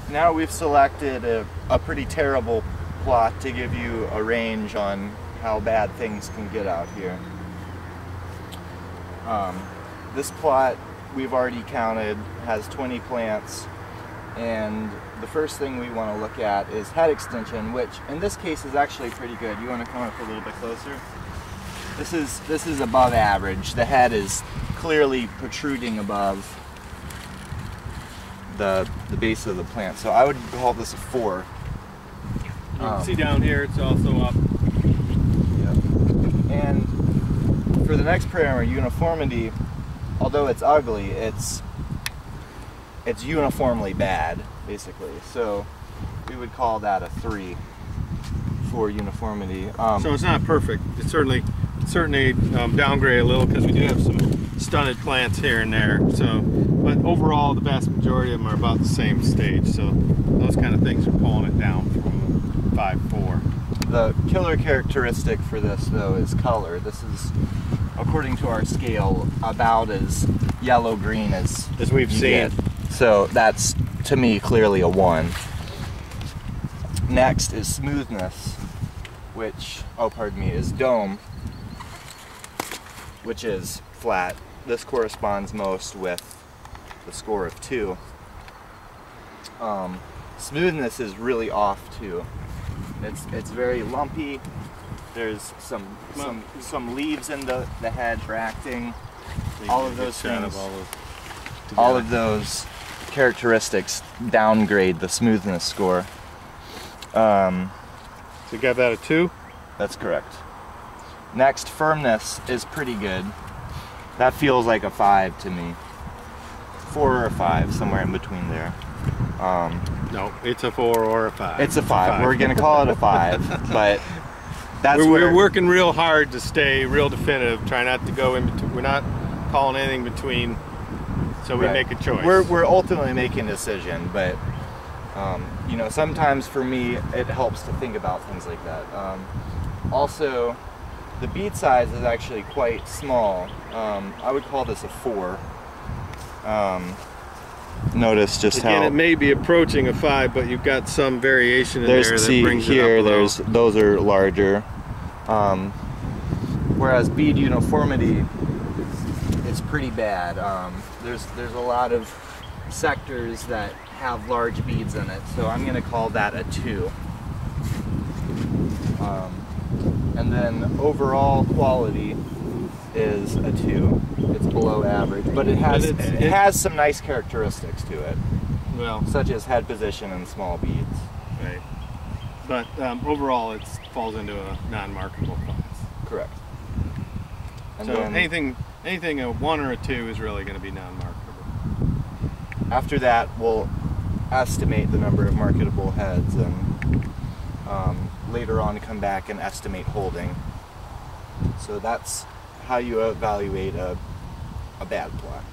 now we've selected a pretty terrible plot to give you a range on how bad things can get out here. This plot we've already counted has 20 plants, and the first thing we want to look at is head extension, which in this case is actually pretty good. You want to come up a little bit closer? This is above average. The head is clearly protruding above the base of the plant, so I would call this a 4. You can see down here it's also up. Yep. And for the next parameter, uniformity, although it's ugly, it's uniformly bad, basically. So we would call that a 3 for uniformity. So it's not perfect. It's certainly downgrade a little because we do have some stunted plants here and there. So, but overall, the vast majority of them are about the same stage. So those kind of things are pulling it down from 5-4. The killer characteristic for this, though, is color. This is, according to our scale, about as yellow-green as we've seen. Get. So that's, to me, clearly a 1. Next is smoothness, which, oh, pardon me, is dome, which is flat. This corresponds most with the score of 2. Smoothness is really off, too. It's very lumpy. There's some leaves in the head bracting. All of those things. All of those characteristics downgrade the smoothness score. So you got that a 2? That's correct. Next, firmness is pretty good. That feels like a 5 to me. 4 or a 5, somewhere in between there. No, it's a 4 or a 5. It's a 5. We're gonna call it a 5, but that's we're working real hard to stay real definitive. Try not to go in between. We're not calling anything between. So we make a choice. We're ultimately making a decision, but you know, sometimes for me it helps to think about things like that. Also, the bead size is actually quite small. I would call this a 4. Notice just again, how it may be approaching a 5, but you've got some variation in there that brings here, it up a there's those are larger. Whereas bead uniformity is pretty bad. There's a lot of sectors that have large beads in it, so I'm going to call that a 2. And then overall quality is a 2. It's below average, but it has some nice characteristics to it, well, such as head position and small beads. Right. But overall, it falls into a non-marketable class. Correct. And so then anything a 1 or a 2 is really going to be non-marketable. After that, we'll estimate the number of marketable heads, and later on come back and estimate holding. So that's how you evaluate a bad plot.